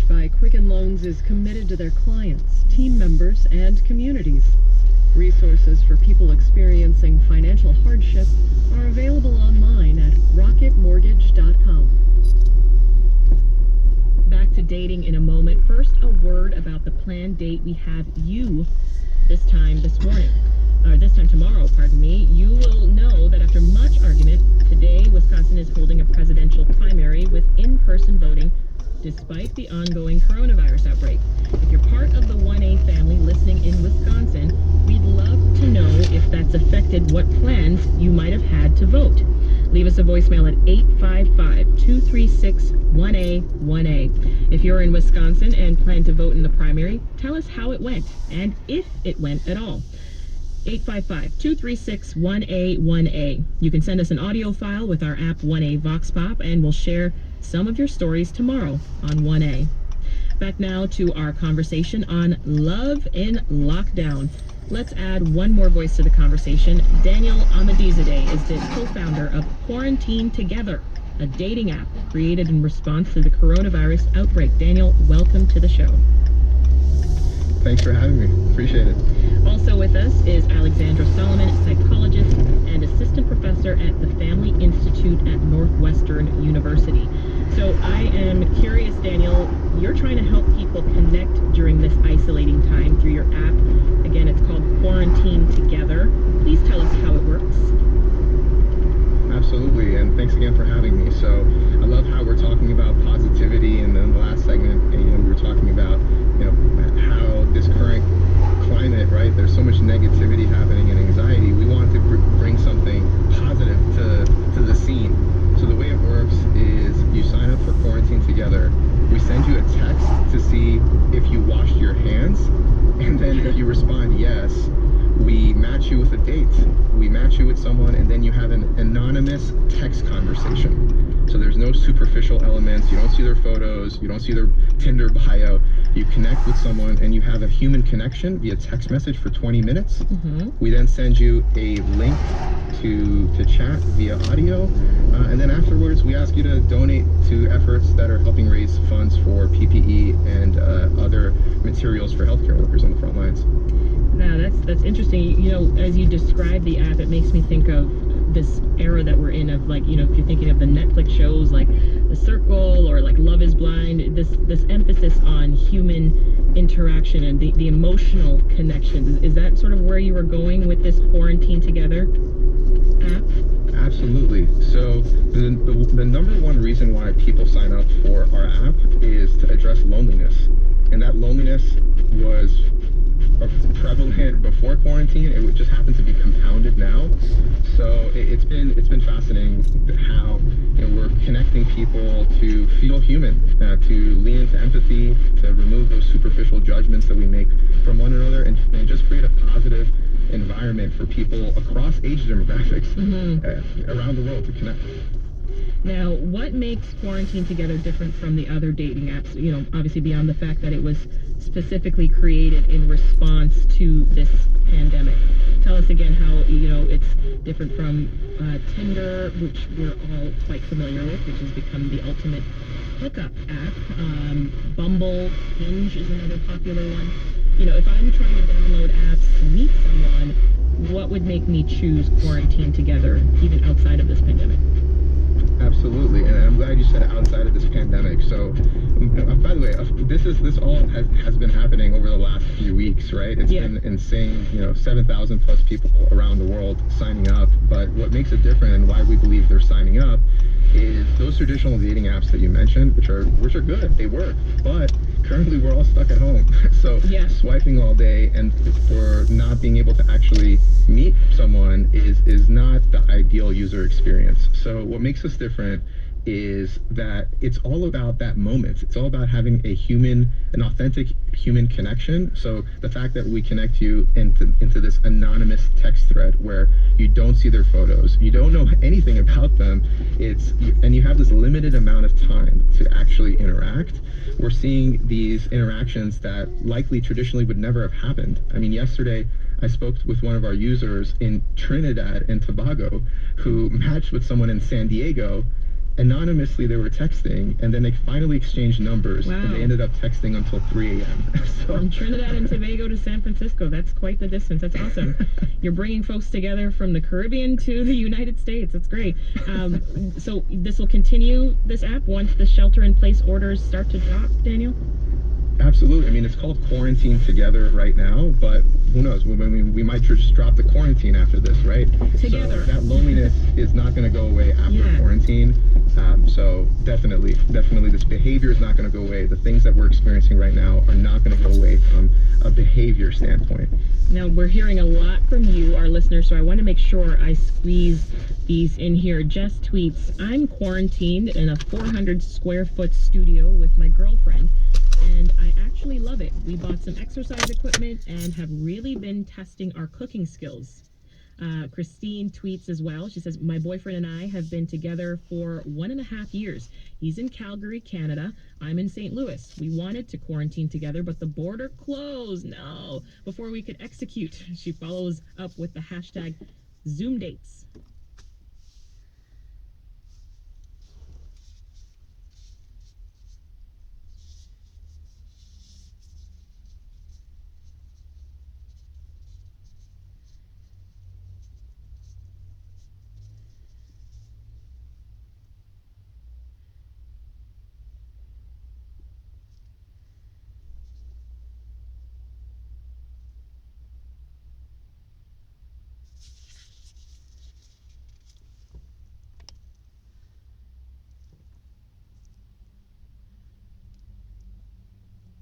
Mortgage by Quicken Loans is committed to their clients, team members, and communities. Resources for people experiencing financial hardship are available online at rocketmortgage.com. Back to dating in a moment. First, a word about the planned date we have you this time tomorrow, you will know that after much argument, today Wisconsin is holding a presidential primary with in-person voting despite the ongoing coronavirus outbreak. If you're part of the 1A family listening in Wisconsin, we'd love to know if that's affected what plans you might have had to vote. Leave us a voicemail at 855-236-1A1A. If you're in Wisconsin and plan to vote in the primary, tell us how it went and if it went at all. 855-236-1A1A. You can send us an audio file with our app 1A Vox Pop, and we'll share some of your stories tomorrow on 1A. Back now to our conversation on love in lockdown. Let's add one more voice to the conversation. Daniel Amadizadeh is the co-founder of Quarantine Together, a dating app created in response to the coronavirus outbreak. Daniel, welcome to the show. Thanks for having me. Appreciate it. Also with us is Alexandra Solomon, psychologist and assistant professor at the Family Institute at Northwestern University. So I am curious, Daniel, you're trying to help people connect during this isolating time through your app. Again, it's called Quarantine Together. Please tell us how it works. Absolutely, and thanks again for having me. So I love how we're talking about positivity, and then the last segment, we were talking about how this current climate, right? There's so much negativity happening and anxiety. We want to bring something positive to the scene. So the way it works is you sign up for Quarantine Together. We send you a text to see if you washed your hands, and then if you respond yes, we match you with a date. We match you with someone, and then you have an anonymous text conversation. So there's no superficial elements. You don't see their photos. You don't see their Tinder bio. You connect with someone, and you have a human connection via text message for 20 minutes. Mm-hmm. We then send you a link to chat via audio, and then afterwards we ask you to donate to efforts that are helping raise funds for PPE and other materials for healthcare workers on the front lines. Now, that's interesting. As you describe the app, it makes me think of this era that we're in of if you're thinking of the Netflix shows like The Circle or like Love is Blind, this emphasis on human interaction and the emotional connection. Is that sort of where you were going with this Quarantine Together app? Absolutely. So the number one reason why people sign up for our app is to address loneliness. And that loneliness was prevalent before quarantine. It just happened to be compounded now. So it's been fascinating how we're connecting people to feel human, to lean into empathy, to remove those superficial judgments that we make from one another, and just create a positive environment for people across age demographics around the world to connect. Now, what makes Quarantine Together different from the other dating apps? Obviously beyond the fact that it was specifically created in response to this pandemic. Tell us again how, it's different from Tinder, which we're all quite familiar with, which has become the ultimate hookup app. Bumble, Hinge is another popular one. If I'm trying to download apps to meet someone, what would make me choose Quarantine Together, even outside of this pandemic? Absolutely, and I'm glad you said outside of this pandemic. So, by the way, this all has been happening over the last few weeks, right? It's been insane. 7,000 plus people around the world signing up. But what makes it different and why we believe they're signing up is those traditional dating apps that you mentioned, which are good, they work, but currently we're all stuck at home. So swiping all day and for not being able to actually meet someone is not the ideal user experience. So what makes us different is that it's all about that moment. It's all about having an authentic human connection. So the fact that we connect you into this anonymous text thread where you don't see their photos, you don't know anything about them, and you have this limited amount of time to actually interact. We're seeing these interactions that likely traditionally would never have happened. I mean, yesterday I spoke with one of our users in Trinidad and Tobago who matched with someone in San Diego, anonymously they were texting, and then they finally exchanged numbers, Wow. and they ended up texting until 3 a.m. So From Trinidad and Tobago to San Francisco. That's quite the distance. That's awesome. You're bringing folks together from the Caribbean to the United States. That's great. So this will continue, this app, once the shelter-in-place orders start to drop, Daniel? Absolutely. I mean, it's called Quarantine Together right now, but who knows? I mean, we might just drop the quarantine after this, right? Together. So that loneliness is not going to go away after Yeah. quarantine. So definitely, this behavior is not going to go away. The things that we're experiencing right now are not going to go away from a behavior standpoint. Now, we're hearing a lot from you, our listeners, so I want to make sure I squeeze these in here. Jess tweets, I'm quarantined in a 400 square foot studio with my girlfriend, and I actually love it. We bought some exercise equipment and have really been testing our cooking skills. Christine tweets as well. She says, my boyfriend and I have been together for 1.5 years. He's in Calgary, Canada. I'm in St. Louis. We wanted to quarantine together, but the border closed. No, before we could execute. She follows up with the hashtag Zoom dates.